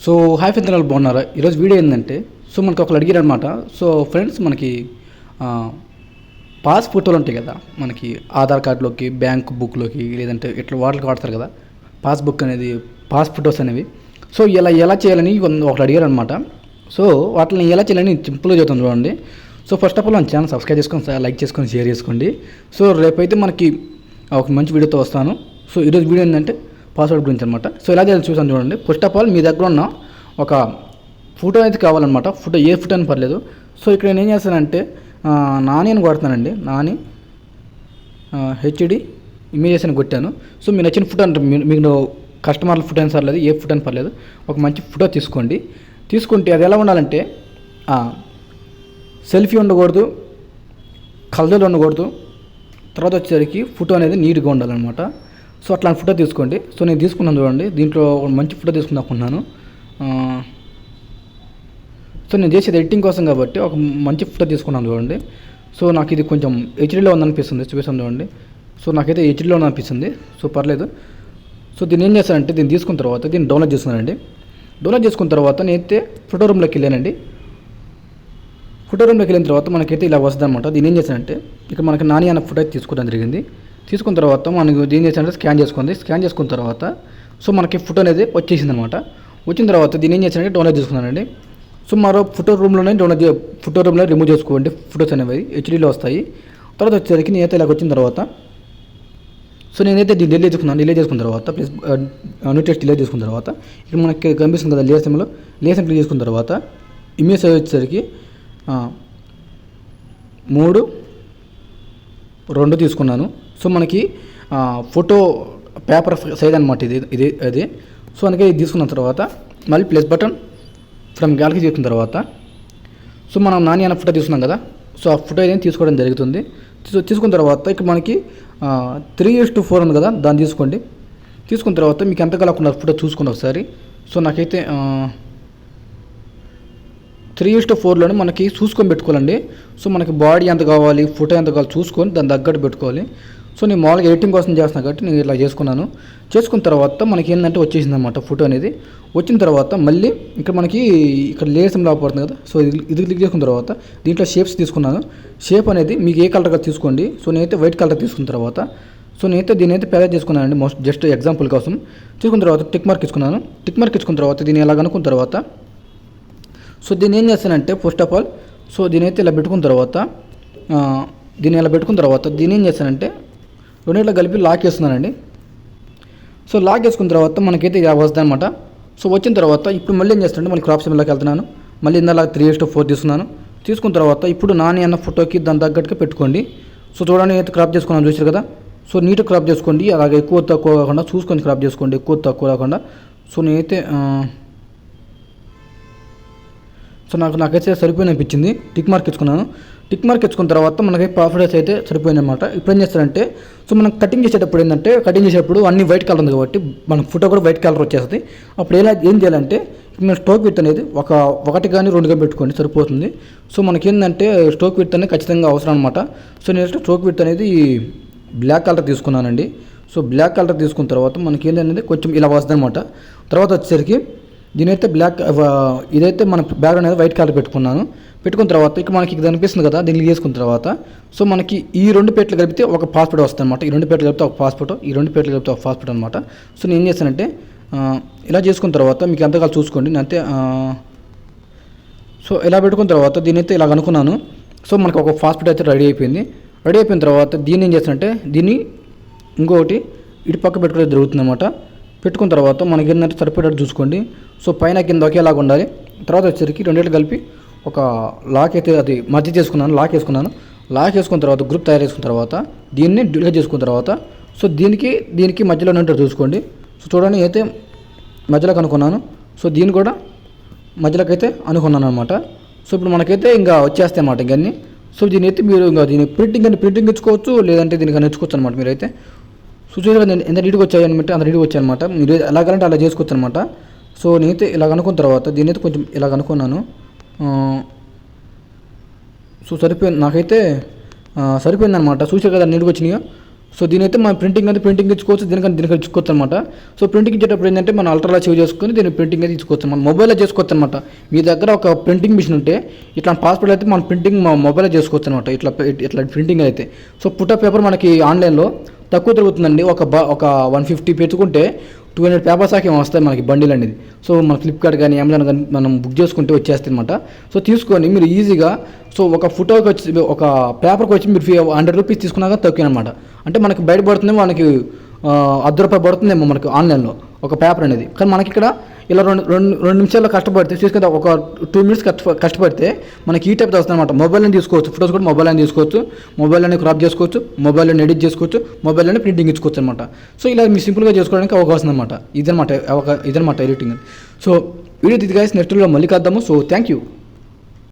So hi friends, వాళ్ళు బాగున్నారా? ఈరోజు వీడియో ఏంటంటే, సో మనకు ఒకరు అడిగారు అనమాట. సో ఫ్రెండ్స్, మనకి పాస్ ఫోటోలు ఉంటాయి కదా, మనకి ఆధార్ కార్డులోకి, బ్యాంక్ బుక్లోకి, లేదంటే ఇట్లా వాటికి వాడతారు కదా పాస్బుక్ అనేది, పాస్ ఫోటోస్ అనేవి. సో ఎలా చేయాలని ఒకరు అడిగారు అనమాట. సో వాటిని ఎలా చేయాలని సింపుల్గా చెప్తాను చూడండి. సో ఫస్ట్ ఆఫ్ ఆల్ మన ఛానల్ సబ్స్క్రైబ్ చేసుకొని, లైక్ చేసుకొని, షేర్ చేసుకోండి. సో రేపైతే మనకి ఒక మంచి వీడియోతో వస్తాను. సో ఈరోజు వీడియో ఏంటంటే పాస్వర్డ్ గురించి అనమాట. సో ఎలా చేయాలి చూసాను చూడండి. ఫస్ట్ ఆఫ్ ఆల్ మీ దగ్గర ఉన్న ఒక ఫోటో అయితే కావాలన్నమాట. ఫోటో ఏ ఫోటో అని పర్లేదు. సో ఇక్కడ నేను ఏం చేస్తానంటే నాని అని కొడుతున్నానండి. నాని హెచ్డి ఇమేజెస్ అని కొట్టాను. సో మీరు నచ్చిన ఫోటో అంటే మీకు కస్టమర్ల ఫోటో అని పర్లేదు, ఏ ఫోటో అని పర్లేదు, ఒక మంచి ఫోటో తీసుకోండి. తీసుకుంటే అది ఎలా ఉండాలంటే సెల్ఫీ ఉండకూడదు, కలర్లు ఉండకూడదు, తర్వాత వచ్చేసరికి ఫోటో అనేది నీట్గా ఉండాలన్నమాట. సో అట్లాంటి ఫోటో తీసుకోండి. సో నేను తీసుకున్నాను చూడండి. దీంట్లో మంచి ఫోటో తీసుకుందాం అనుకున్నాను. సో నేను చేసేది ఎడిటింగ్ కోసం కాబట్టి ఒక మంచి ఫోటో తీసుకున్నాను చూడండి. సో నాకు ఇది కొంచెం హెచ్డీలో ఉందనిపిస్తుంది. చూపిస్తాను చూడండి. సో నాకైతే హెచ్డీలో ఉందనిపిస్తుంది. సో పర్లేదు. సో దీన్ని ఏం చేస్తానంటే, దీన్ని తీసుకున్న తర్వాత దీన్ని డౌన్లోడ్ చేసుకున్నానండి. డౌన్లోడ్ చేసుకున్న తర్వాత నేనైతే ఫోటో రూమ్లోకి వెళ్ళానండి. ఫోటో రూమ్లోకి వెళ్ళిన తర్వాత మనకైతే ఇలా వస్తుంది అనమాట. దీన్ని ఏం చేశానంటే, ఇక్కడ మనకి నాని అన్న ఫోటో అయితే తీసుకోవడం జరిగింది. తీసుకున్న తర్వాత మనకు దీన్ని చేసానంటే స్కాన్ చేసుకున్న తర్వాత సో మనకి ఫోటో అనేది వచ్చేసింది అనమాట. వచ్చిన తర్వాత దీన్ని ఏం చేశానంటే డౌన్లోడ్ చేసుకున్నానండి. సో మరో ఫోటో రూమ్లోనే ఫోటో రూమ్లో రిమూవ్ చేసుకోండి. ఫోటోస్ అనేవి హెచ్డీలో వస్తాయి. తర్వాత వచ్చేసరికి నేనైతే ఇలాగ వచ్చిన తర్వాత సో నేనైతే దీన్ని డిలీట్ చేసుకున్న తర్వాత ప్లస్ న్యూ టెక్స్ట్ డిలీట్ చేసుకున్న తర్వాత ఇక్కడ మనకి కనిపిస్తుంది కదా లేయర్ క్లిక్ చేసుకున్న తర్వాత ఇమేజ్ వచ్చేసరికి 3:2 తీసుకున్నాను. సో మనకి ఫోటో పేపర్ సైజ్ అనమాట ఇది అది. సో అందుకే ఇది తీసుకున్న తర్వాత మళ్ళీ ప్లస్ బటన్ ఫ్రమ్ గ్యాలరీ తీసుకున్న తర్వాత సో మనం నాని అన్న ఫోటో తీసుకున్నాం కదా. సో ఆ ఫోటో ఏదైనా తీసుకోవడం జరుగుతుంది. తీసుకున్న తర్వాత ఇక్కడ మనకి 3:4 ఉంది కదా, దాన్ని తీసుకోండి. తీసుకున్న తర్వాత మీకు ఎంత కాకుండా ఫోటో చూసుకోండి ఒకసారి. సో నాకైతే 3:4లోనే మనకి చూసుకొని పెట్టుకోవాలండి. సో మనకి బాడీ ఎంత కావాలి, ఫోటో ఎంత కావాలి చూసుకొని దాన్ని తగ్గట్టు పెట్టుకోవాలి. సో నేను మామూలుగా ఎడిటింగ్ కోసం చేస్తున్నాను కాబట్టి నేను ఇలా చేసుకున్న తర్వాత మనకి ఏంటంటే వచ్చేసింది అనమాట ఫోటో అనేది. వచ్చిన తర్వాత మళ్ళీ ఇక్కడ లేయర్ సింబల్ పడుతుంది కదా. సో ఇది క్లిక్ చేసుకున్న తర్వాత దీంట్లో షేప్స్ తీసుకున్నాను. షేప్ అనేది మీకు ఏ కలర్గా తీసుకోండి. సో నేనైతే వైట్ కలర్ తీసుకున్న తర్వాత సో నేనైతే దీని అయితే పేద చేసుకున్నానండి. జస్ట్ ఎగ్జాంపుల్ కోసం తీసుకున్న తర్వాత టిక్ మార్క్ ఇచ్చుకున్న తర్వాత దీన్ని ఎలా కనుక్కున్న తర్వాత సో దీన్ని ఏం చేస్తానంటే ఫస్ట్ ఆఫ్ ఆల్ సో దీని అయితే ఇలా పెట్టుకున్న తర్వాత దీన్ని ఏం చేస్తానంటే రెండింటిలో కలిపి లాక్ చేస్తున్నానండి. సో లాక్ చేసుకున్న తర్వాత మనకైతే ఇలా వస్తుంది అనమాట. సో వచ్చిన తర్వాత ఇప్పుడు మళ్ళీ ఏం చేస్తానంటే మళ్ళీ క్రాప్ సింబల్లోకి వెళ్తున్నాను. మళ్ళీ ఇందాక 3:4 తీసుకున్న తర్వాత ఇప్పుడు నాని అన్న ఫోటోకి దాని తగ్గట్టుగా పెట్టుకోండి. సో చూడండి అయితే క్రాప్ చేసుకున్నాను చూసారు కదా. సో నీట్గా క్రాప్ చేసుకోండి. అలాగే ఎక్కువ తక్కువ కాకుండా చూసుకొని క్రాప్ చేసుకోండి, ఎక్కువ తక్కువ కాకుండా. సో నేనైతే సో నాకైతే సరిపోయిన అనిపించింది. టిక్ మార్క్ ఇచ్చుకున్న తర్వాత మనకి పర్ఫెక్ట్ అయితే సరిపోయింది అనమాట. ఇప్పుడు ఏం చేస్తారంటే సో మనం కటింగ్ చేసేటప్పుడు అన్ని వైట్ కలర్ ఉంది కాబట్టి మన ఫోటో కూడా వైట్ కలర్ వచ్చేస్తుంది. అప్పుడు ఏం చేయాలంటే మేము స్ట్రోక్ విడ్త్ అనేది ఒకటి కానీ 2 కానీ పెట్టుకోండి సరిపోతుంది. సో మనకి ఏంటంటే స్ట్రోక్ విడ్త్ అనేది ఖచ్చితంగా అవసరం అనమాట. సో నేను స్ట్రోక్ విడ్త్ అనేది బ్లాక్ కలర్ తీసుకున్నానండి. సో బ్లాక్ కలర్ తీసుకున్న తర్వాత మనకి ఏంటనేది కొంచెం ఇలా వస్తుంది అనమాట. తర్వాత వచ్చేసరికి దీనైతే ఇదైతే మన బ్యాక్గ్రౌండ్ అనేది వైట్ కలర్ పెట్టుకున్న తర్వాత ఇక్కడ మనకి ఇది అనిపిస్తుంది కదా, దీన్ని చేసుకున్న తర్వాత సో మనకి ఈ 2 పేట్లు కలిపితే ఒక పాస్పోర్ట్ వస్తుంది అనమాట. ఈ 2 పేట్లు కలిపితే ఒక పాస్పోర్ట్, ఈ 2 పేట్లు కలిపితే ఒక పాస్పోర్ట్ అనమాట. సో నేను ఏం చేస్తానంటే ఇలా చేసుకున్న తర్వాత మీకు ఎంతకాలం చూసుకోండి. అంతే. సో ఇలా పెట్టుకున్న తర్వాత దీనైతే ఇలా అనుకున్నాను. సో మనకు ఒక పాస్పోర్ట్ అయితే రెడీ అయిపోయిన తర్వాత దీన్ని ఏం చేస్తానంటే దీన్ని ఇంకొకటి ఇటు పక్క పెట్టుకోవడం జరుగుతుంది అనమాట. పెట్టుకున్న తర్వాత మనకి ఏంటంటే సరిపోయేటట్టు చూసుకోండి. సో పైన కింద ఒకేలాగా ఉండాలి. తర్వాత వచ్చేసరికి రెండేళ్ళు కలిపి ఒక లాక్ అయితే అది మధ్య లాక్ వేసుకున్న తర్వాత గ్రూప్ తయారు చేసుకున్న తర్వాత దీన్ని డిలీట్ చేసుకున్న తర్వాత సో దీనికి మధ్యలో ఉన్నట్టు చూసుకోండి. సో చూడండి అయితే మధ్యలోకి అనుకున్నాను. సో దీన్ని కూడా మధ్యలోకి అయితే అనుకున్నాను అనమాట. సో ఇప్పుడు మనకైతే ఇంకా వచ్చేస్తాయి అన్నమాట ఇవన్నీ. సో దీని అయితే మీరు ఇంకా దీన్ని ప్రింటింగ్ ఇచ్చుకోవచ్చు, లేదంటే దీనికి నేర్చుకోవచ్చు అనమాట. మీరైతే సో చూసారు ఎంత నీట్గా వచ్చాయనమాట, అంత నీట్గా వచ్చాయన్నమాట. మీరు ఎలాగంటే అలా చేసుకోవచ్చు అనమాట. సో నేనైతే ఇలా అనుకున్న తర్వాత దీని అయితే కొంచెం ఇలా అనుకున్నాను. సో నాకైతే సరిపోయిందనమాట. చూసారు కదా నీట్గా వచ్చినాయో. సో దీనైతే మనం ప్రింటింగ్ ఇచ్చుకోవచ్చు, దీనికి ఇచ్చుకోవచ్చు అనమాట. సో ప్రింటింగ్ ఇచ్చేటప్పుడు ఏంటంటే మనం అల్ట్రాలో సేవ్ చేసుకొని దీన్ని ప్రింటింగ్ అయితే ఇచ్చుకోవచ్చు, మనం మొబైల్లో చేసుకోవచ్చు అనమాట. మీ దగ్గర ఒక ప్రింటింగ్ మిషన్ ఉంటే ఇట్లా పాస్పోర్ట్ అయితే మనం ప్రింటింగ్ మొబైల్లో చేసుకోవచ్చు అనమాట. ఇట్లా ప్రింటింగ్ అయితే. సో పుట్ట పేపర్ మనకి ఆన్లైన్లో తక్కువ తిరుగుతుందండి. ఒక 150 పెట్టుకుంటే 200 పేపర్స్ దాకా వస్తాయి మనకి బండిల్ అనేది. సో మన ఫ్లిప్కార్ట్ కానీ అమెజాన్ కానీ మనం బుక్ చేసుకుంటే వచ్చేస్తాయి అనమాట. సో తీసుకొని మీరు ఈజీగా, సో ఒక ఫోటోకి వచ్చి ఒక పేపర్కి వచ్చి మీరు 100 రూపీస్ తీసుకున్నాక తక్కువ అనమాట. అంటే మనకి బయట పడుతుంది, మనకి ₹10 పడుతుందేమో మనకి ఆన్లైన్లో ఒక పేపర్ అనేది. కానీ మనకి ఇక్కడ ఇలా రెండు నిమిషాల్లో కష్టపడితే తీసుకుంటే ఒక 2 మినిట్స్ కష్టపడితే మనకి ఈ టైప్ వస్తుంది అనమాట. మొబైల్ని తీసుకోవచ్చు, ఫోటోస్ కూడా మొబైల్ని తీసుకోవచ్చు, మొబైల్లోనే క్రాప్ చేసుకోవచ్చు, మొబైల్లోనే ఎడిట్ చేసుకోవచ్చు, మొబైల్లోనే ప్రింటింగ్ ఇచ్చుకోవచ్చు అనమాట. సో ఇలా మీరు సింపుల్గా చేసుకోవడానికి అవకాశం అనమాట. ఇదనమాట ఎడిటింగ్. సో వీడియో ఇది గైస్, నెక్స్ట్ వీడియోలో మళ్ళీ కలుద్దాము. So thank you.